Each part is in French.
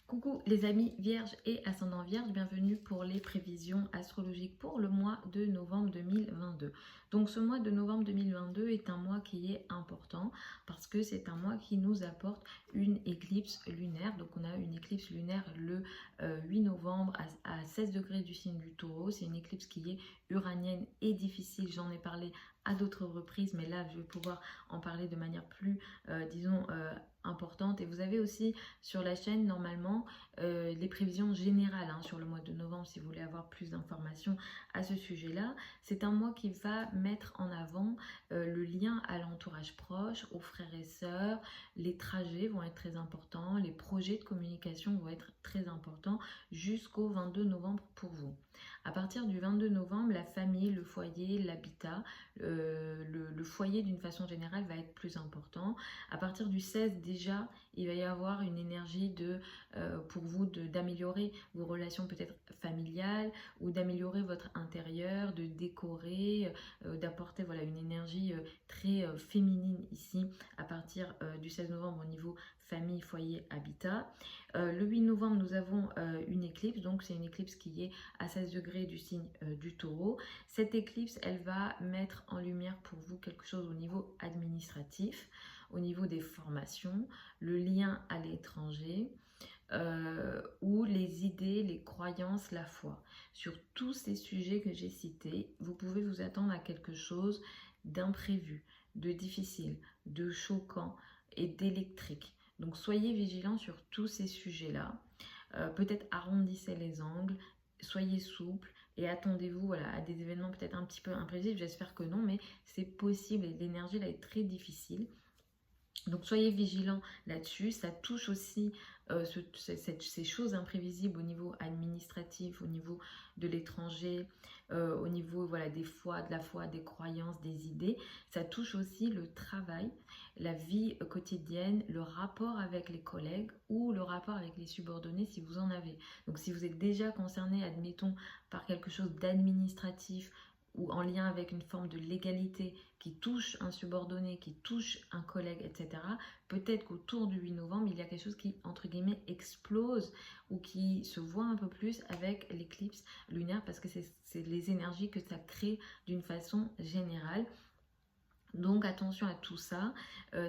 Coucou les amis vierges et ascendant vierge, bienvenue pour les prévisions astrologiques pour le mois de novembre 2022. Donc ce mois de novembre 2022 est un mois qui est important parce que c'est un mois qui nous apporte une éclipse lunaire. Donc on a une éclipse lunaire le 8 novembre à 16 degrés du signe du Taureau. C'est une éclipse qui est uranienne et difficile, j'en ai parlé à d'autres reprises, mais là je vais pouvoir en parler de manière plus, importante. Et vous avez aussi sur la chaîne normalement les prévisions générales sur le mois de novembre si vous voulez avoir plus d'informations à ce sujet là. C'est un mois qui va mettre en avant le lien à l'entourage proche, aux frères et sœurs. Les trajets vont être très importants, les projets de communication vont être très importants jusqu'au 22 novembre pour vous. À partir du 22 novembre, la famille, le foyer, l'habitat, le foyer d'une façon générale va être plus important. À partir du 16 déjà, il va y avoir une énergie pour vous d'améliorer vos relations peut-être familiales ou d'améliorer votre intérieur, de décorer, d'apporter voilà, une énergie très féminine ici à partir du 16 novembre au niveau famille, foyer, habitat. Le 8 novembre, nous avons une éclipse, donc c'est une éclipse qui est à 16 degrés du signe du Taureau. Cette éclipse, elle va mettre en lumière pour vous quelque chose au niveau administratif, au niveau des formations, le lien à l'étranger, ou les idées, les croyances, la foi. Sur tous ces sujets que j'ai cités, vous pouvez vous attendre à quelque chose d'imprévu, de difficile, de choquant et d'électrique. Donc soyez vigilants sur tous ces sujets-là. Peut-être arrondissez les angles, soyez souple et attendez-vous voilà, à des événements peut-être un petit peu imprévisibles. J'espère que non, mais c'est possible et l'énergie là est très difficile. Donc soyez vigilants là-dessus. Ça touche aussi ces choses imprévisibles au niveau administratif, au niveau de l'étranger, au niveau voilà, de la foi, des croyances, des idées. Ça touche aussi le travail, la vie quotidienne, le rapport avec les collègues ou le rapport avec les subordonnés si vous en avez. Donc si vous êtes déjà concerné, admettons, par quelque chose d'administratif, ou en lien avec une forme de légalité qui touche un subordonné, qui touche un collègue, etc., peut-être qu'autour du 8 novembre, il y a quelque chose qui, entre guillemets, explose ou qui se voit un peu plus avec l'éclipse lunaire parce que c'est les énergies que ça crée d'une façon générale. Donc attention à tout ça,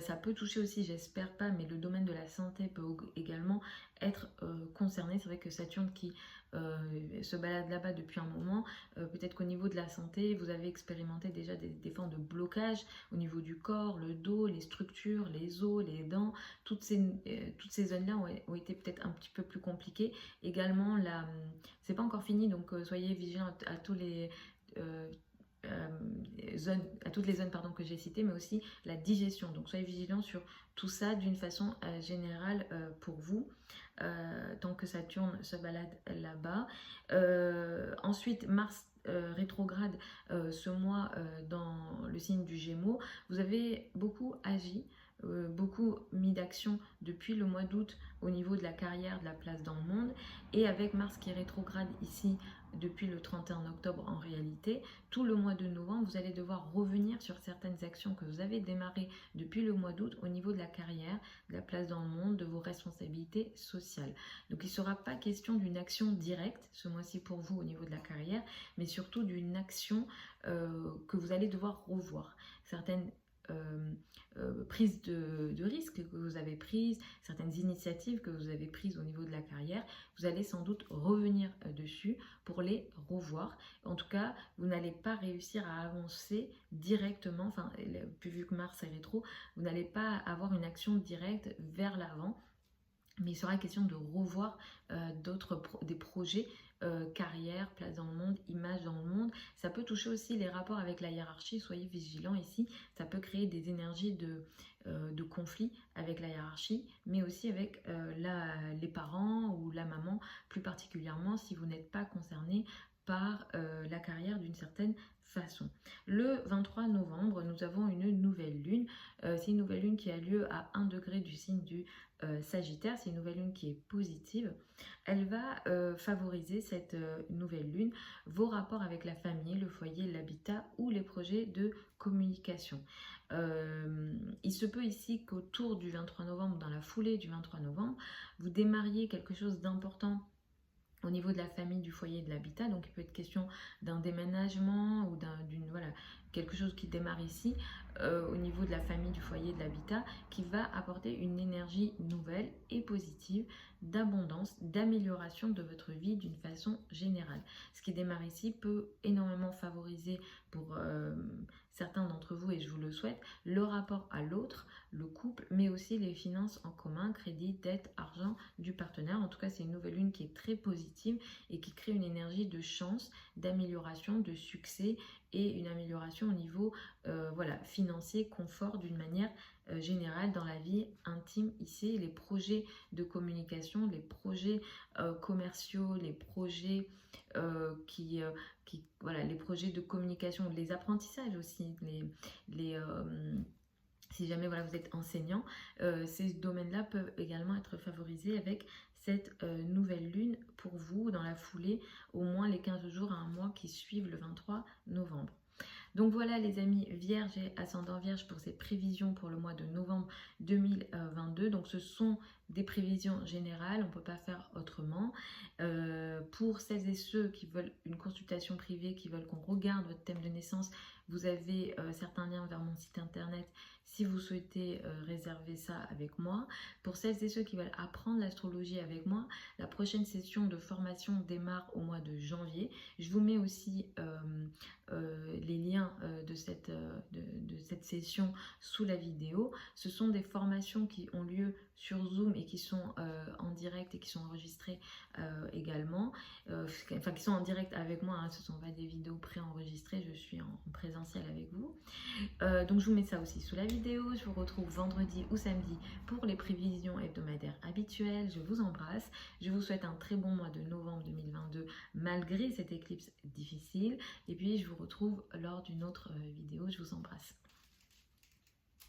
ça peut toucher aussi, j'espère pas, mais le domaine de la santé peut également être concerné. C'est vrai que Saturne qui se balade là-bas depuis un moment, peut-être qu'au niveau de la santé, vous avez expérimenté déjà des formes de blocage au niveau du corps, le dos, les structures, les os, les dents, toutes ces zones-là ont été peut-être un petit peu plus compliquées. Également, c'est pas encore fini, donc soyez vigilants à tous les... à toutes les zones pardon, que j'ai citées, mais aussi la digestion. Donc soyez vigilants sur tout ça d'une façon générale pour vous, tant que Saturne se balade là-bas. Ensuite, Mars rétrograde ce mois dans le signe du Gémeaux. Vous avez beaucoup agi, beaucoup mis d'action depuis le mois d'août au niveau de la carrière, de la place dans le monde, et avec Mars qui rétrograde ici depuis le 31 octobre en réalité, tout le mois de novembre, vous allez devoir revenir sur certaines actions que vous avez démarrées depuis le mois d'août au niveau de la carrière, de la place dans le monde, de vos responsabilités sociales. Donc il ne sera pas question d'une action directe ce mois-ci pour vous au niveau de la carrière, mais surtout d'une action que vous allez devoir revoir. Certaines prises de risques que vous avez prises, certaines initiatives que vous avez prises au niveau de la carrière, vous allez sans doute revenir dessus pour les revoir. En tout cas, vous n'allez pas réussir à avancer directement, enfin, vu que Mars est rétro, vous n'allez pas avoir une action directe vers l'avant, mais il sera question de revoir des projets, carrière, place dans le monde, image dans le monde. Ça peut toucher aussi les rapports avec la hiérarchie, soyez vigilants ici. Ça peut créer des énergies de conflit avec la hiérarchie, mais aussi avec les parents ou la maman, plus particulièrement si vous n'êtes pas concerné par la carrière d'une certaine façon. Le 23 novembre, nous avons une nouvelle lune. C'est une nouvelle lune qui a lieu à 1 degré du signe du Sagittaire. C'est une nouvelle lune qui est positive. Elle va favoriser, cette nouvelle lune, vos rapports avec la famille, le foyer, l'habitat ou les projets de communication. Il se peut ici qu'autour du 23 novembre, dans la foulée du 23 novembre, vous démarriez quelque chose d'important au niveau de la famille, du foyer, de l'habitat. Donc il peut être question d'un déménagement ou voilà, quelque chose qui démarre ici au niveau de la famille, du foyer, de l'habitat, qui va apporter une énergie nouvelle et positive d'abondance, d'amélioration de votre vie d'une façon générale. Ce qui démarre ici peut énormément favoriser pour certains d'entre vous, et je vous le souhaite, le rapport à l'autre, le couple, mais aussi les finances en commun, crédit, dette, argent du partenaire. En tout cas, c'est une nouvelle lune qui est très positive et qui crée une énergie de chance, d'amélioration, de succès et une amélioration au niveau voilà, financier, confort d'une manière générale dans la vie intime ici. Les projets de communication, les projets commerciaux, les projets voilà, les projets de communication, les apprentissages aussi, si jamais voilà, vous êtes enseignant, ces domaines-là peuvent également être favorisés avec cette nouvelle lune pour vous dans la foulée, au moins les 15 jours à un mois qui suivent le 23 novembre. Donc voilà les amis vierges et ascendant vierge pour ces prévisions pour le mois de novembre 2022. Donc ce sont des prévisions générales, on ne peut pas faire autrement. Pour celles et ceux qui veulent une consultation privée, qui veulent qu'on regarde votre thème de naissance, vous avez certains liens vers mon site internet si vous souhaitez réserver ça avec moi. Pour celles et ceux qui veulent apprendre l'astrologie avec moi, la prochaine session de formation démarre au mois de janvier. Je vous mets aussi les liens de cette session sous la vidéo. Ce sont des formations qui ont lieu sur Zoom et qui sont en direct et qui sont enregistrées également. Enfin, qui sont en direct avec moi, hein, ce ne sont pas des vidéos préenregistrées, je suis en présentiel avec vous. Donc je vous mets ça aussi sous la vidéo. Je vous retrouve vendredi ou samedi pour les prévisions hebdomadaires habituelles. Je vous embrasse. Je vous souhaite un très bon mois de novembre 2022 malgré cette éclipse difficile. Et puis je vous retrouve lors d'une autre vidéo. Je vous embrasse.